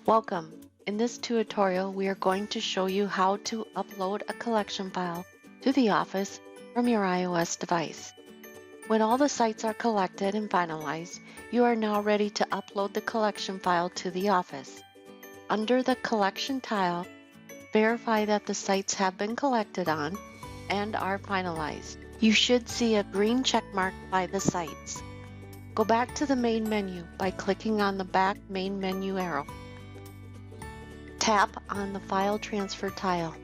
Welcome. In this tutorial, we are going to show you how to upload a collection file to the Office from your iOS device. When all the sites are collected and finalized, you are now ready to upload the collection file to the Office. Under the Collection tile, verify that the sites have been collected on and are finalized. You should see a green check mark by the sites. Go back to the main menu by clicking on the back main menu arrow. Tap on the File Transfer tile.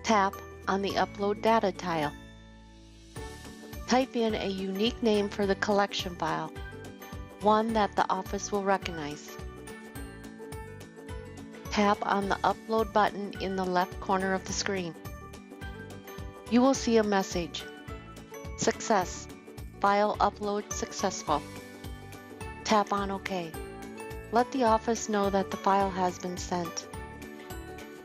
Tap on the Upload Data tile. Type in a unique name for the collection file, one that the Office will recognize. Tap on the Upload button in the left corner of the screen. You will see a message. Success. File upload successful. Tap on OK. Let the Office know that the file has been sent.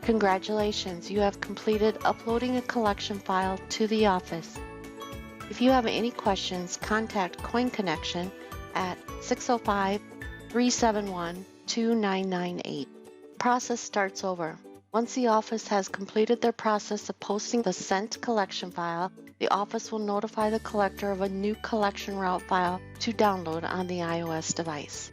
Congratulations, you have completed uploading a collection file to the Office. If you have any questions, contact Coin Connection at 605-371-2998. Process starts over. Once the Office has completed their process of posting the sent collection file, the Office will notify the collector of a new collection route file to download on the iOS device.